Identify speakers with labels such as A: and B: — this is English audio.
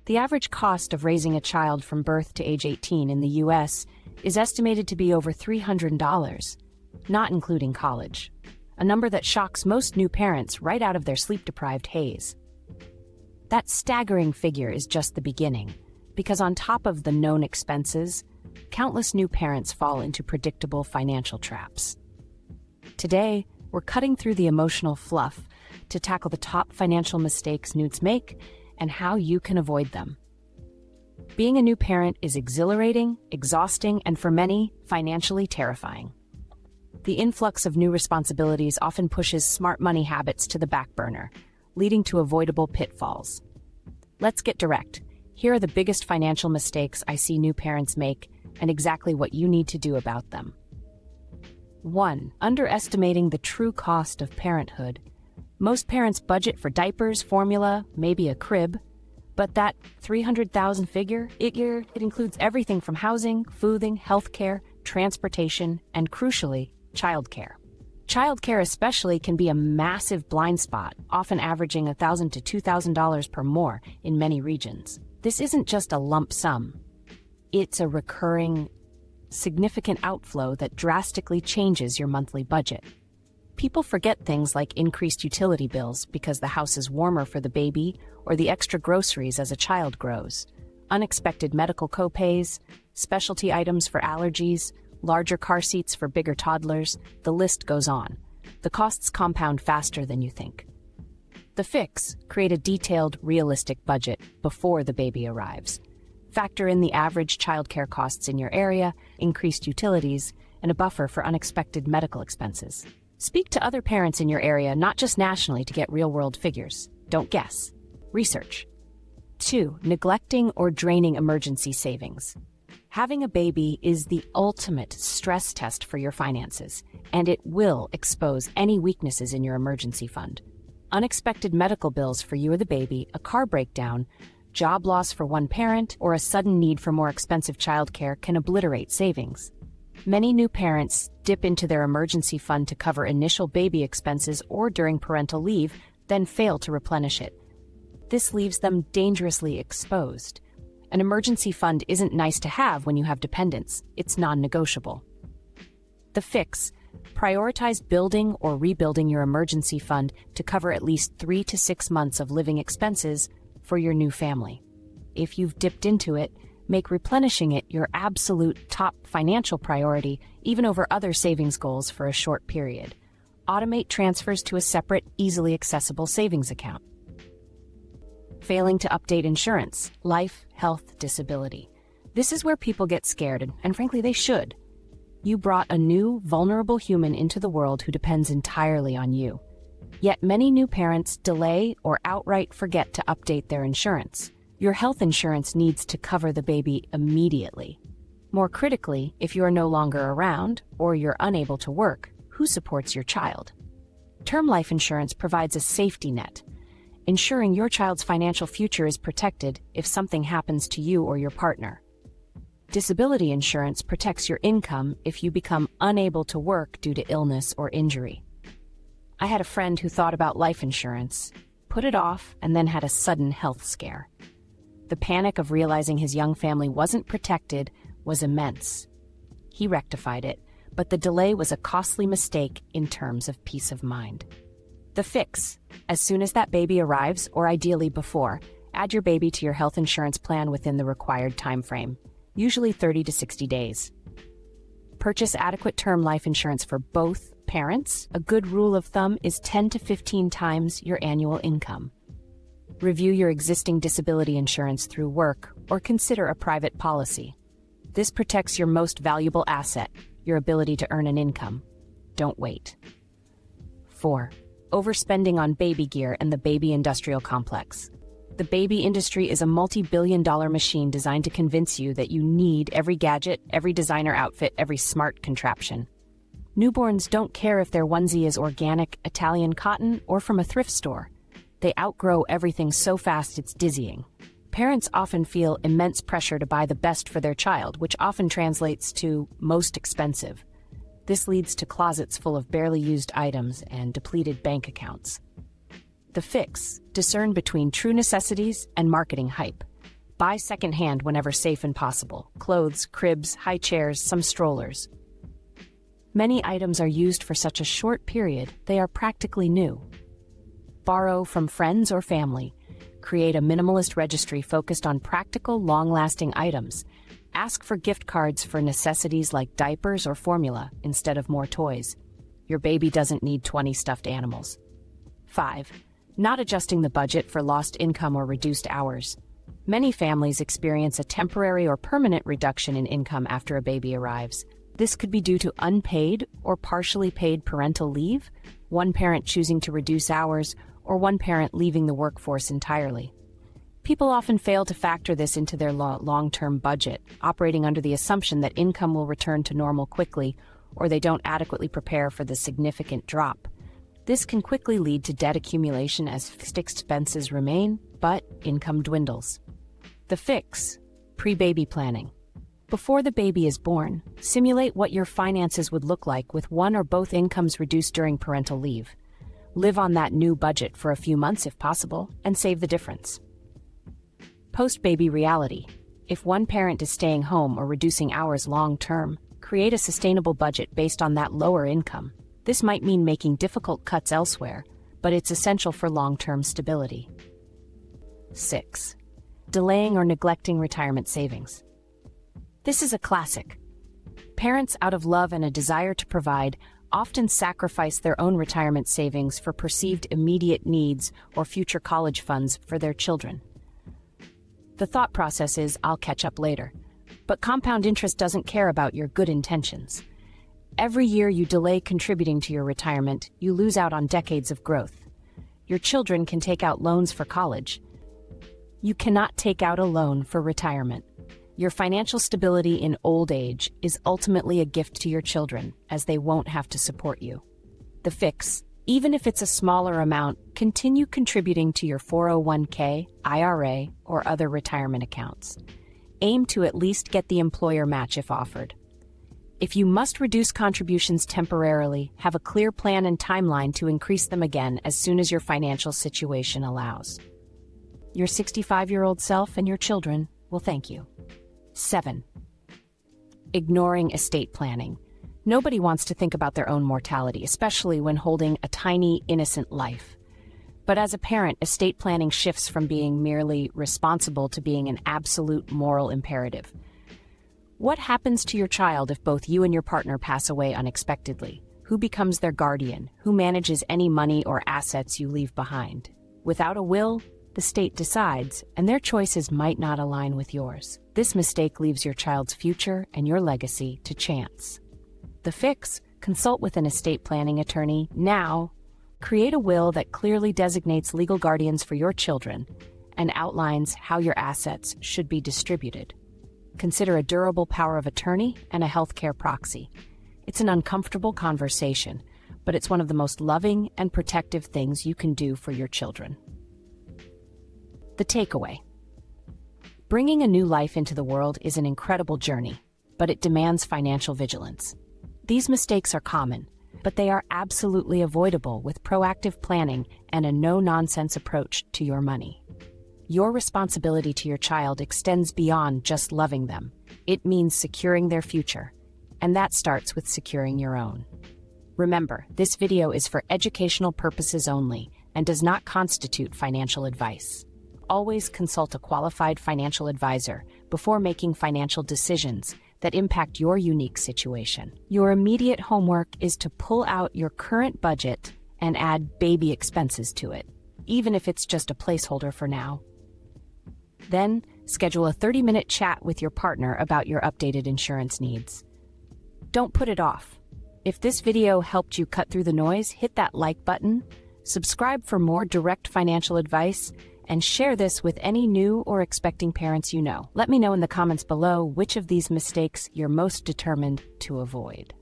A: The average cost of raising a child from birth to age 18 in the U.S. is estimated to be over $300, not including college, a number that shocks most new parents right out of their sleep-deprived haze. That staggering figure is just the beginning, because on top of the known expenses, countless new parents fall into predictable financial traps. Today, we're cutting through the emotional fluff to tackle the top financial mistakes newts make and how you can avoid them. Being a new parent is exhilarating, exhausting, and for many, financially terrifying. The influx of new responsibilities often pushes smart money habits to the back burner, leading to avoidable pitfalls. Let's get direct. Here are the biggest financial mistakes I see new parents make and exactly what you need to do about them. 1. Underestimating the true cost of parenthood. Most parents budget for diapers, formula, maybe a crib, but that $300,000 figure, it includes everything from housing, fooding, healthcare, transportation, and crucially, childcare. Childcare especially can be a massive blind spot, often averaging $1,000 to $2,000 per more in many regions. This isn't just a lump sum. It's a recurring, significant outflow that drastically changes your monthly budget. People forget things like increased utility bills because the house is warmer for the baby or the extra groceries as a child grows, unexpected medical copays, specialty items for allergies, larger car seats for bigger toddlers, the list goes on. The costs compound faster than you think. The fix: create a detailed, realistic budget before the baby arrives. Factor in the average childcare costs in your area, increased utilities, and a buffer for unexpected medical expenses. Speak to other parents in your area, not just nationally, to get real-world figures. Don't guess. Research. 2. Neglecting or draining emergency savings. Having a baby is the ultimate stress test for your finances, and it will expose any weaknesses in your emergency fund. Unexpected medical bills for you or the baby, a car breakdown, job loss for one parent, or a sudden need for more expensive childcare can obliterate savings. Many new parents dip into their emergency fund to cover initial baby expenses or during parental leave, then fail to replenish it. This leaves them dangerously exposed. An emergency fund isn't nice to have when you have dependents. It's non-negotiable. The fix: prioritize building or rebuilding your emergency fund to cover at least 3 to 6 months of living expenses for your new family. If you've dipped into it, make replenishing it your absolute top financial priority, even over other savings goals for a short period. Automate transfers to a separate, easily accessible savings account. Failing to update insurance, life, health, disability. This is where people get scared, and frankly, they should. You brought a new, vulnerable human into the world who depends entirely on you. Yet many new parents delay or outright forget to update their insurance. Your health insurance needs to cover the baby immediately. More critically, if you are no longer around or you're unable to work, who supports your child? Term life insurance provides a safety net, ensuring your child's financial future is protected if something happens to you or your partner. Disability insurance protects your income if you become unable to work due to illness or injury. I had a friend who thought about life insurance, put it off, and then had a sudden health scare. The panic of realizing his young family wasn't protected was immense. He rectified it, but the delay was a costly mistake in terms of peace of mind. The fix: as soon as that baby arrives, or ideally before, add your baby to your health insurance plan within the required time frame, usually 30 to 60 days. Purchase adequate term life insurance for both parents. A good rule of thumb is 10 to 15 times your annual income. Review your existing disability insurance through work or consider a private policy. This protects your most valuable asset, your ability to earn an income. Don't wait. 4. Overspending on baby gear and the baby industrial complex. The baby industry is a multi-billion-dollar machine designed to convince you that you need every gadget, every designer outfit, every smart contraption. Newborns don't care if their onesie is organic, Italian cotton, or from a thrift store. They outgrow everything so fast it's dizzying. Parents often feel immense pressure to buy the best for their child, which often translates to most expensive. This leads to closets full of barely used items and depleted bank accounts. The fix: discern between true necessities and marketing hype. Buy secondhand whenever safe and possible. Clothes, cribs, high chairs, some strollers. Many items are used for such a short period, they are practically new. Borrow from friends or family. Create a minimalist registry focused on practical, long-lasting items. Ask for gift cards for necessities like diapers or formula instead of more toys. Your baby doesn't need 20 stuffed animals. 5. Not adjusting the budget for lost income or reduced hours. Many families experience a temporary or permanent reduction in income after a baby arrives. This could be due to unpaid or partially paid parental leave, one parent choosing to reduce hours, or one parent leaving the workforce entirely. People often fail to factor this into their long-term budget, operating under the assumption that income will return to normal quickly, or they don't adequately prepare for the significant drop. This can quickly lead to debt accumulation as fixed expenses remain, but income dwindles. The fix: pre-baby planning. Before the baby is born, simulate what your finances would look like with one or both incomes reduced during parental leave. Live on that new budget for a few months if possible, and save the difference. Post-baby reality. If one parent is staying home or reducing hours long-term, create a sustainable budget based on that lower income. This might mean making difficult cuts elsewhere, but it's essential for long-term stability. 6. Delaying or neglecting retirement savings. This is a classic. Parents, out of love and a desire to provide, often sacrifice their own retirement savings for perceived immediate needs or future college funds for their children. The thought process is, "I'll catch up later." But compound interest doesn't care about your good intentions. Every year you delay contributing to your retirement, you lose out on decades of growth. Your children can take out loans for college. You cannot take out a loan for retirement. Your financial stability in old age is ultimately a gift to your children, as they won't have to support you. The fix: even if it's a smaller amount, continue contributing to your 401k, IRA, or other retirement accounts. Aim to at least get the employer match if offered. If you must reduce contributions temporarily, have a clear plan and timeline to increase them again as soon as your financial situation allows. Your 65-year-old self and your children will thank you. 7. Ignoring estate planning. Nobody wants to think about their own mortality, especially when holding a tiny, innocent life. But as a parent, estate planning shifts from being merely responsible to being an absolute moral imperative. What happens to your child if both you and your partner pass away unexpectedly? Who becomes their guardian? Who manages any money or assets you leave behind? Without a will, the state decides, and their choices might not align with yours. This mistake leaves your child's future and your legacy to chance. The fix: consult with an estate planning attorney now. Create a will that clearly designates legal guardians for your children and outlines how your assets should be distributed. Consider a durable power of attorney and a healthcare proxy. It's an uncomfortable conversation, but it's one of the most loving and protective things you can do for your children. The takeaway: bringing a new life into the world is an incredible journey, but it demands financial vigilance. These mistakes are common, but they are absolutely avoidable with proactive planning and a no-nonsense approach to your money. Your responsibility to your child extends beyond just loving them. It means securing their future, and that starts with securing your own. Remember, this video is for educational purposes only and does not constitute financial advice. Always consult a qualified financial advisor before making financial decisions that impact your unique situation. Your immediate homework is to pull out your current budget and add baby expenses to it, even if it's just a placeholder for now. Then, schedule a 30-minute chat with your partner about your updated insurance needs. Don't put it off. If this video helped you cut through the noise, hit that like button, subscribe for more direct financial advice, and share this with any new or expecting parents you know. Let me know in the comments below which of these mistakes you're most determined to avoid.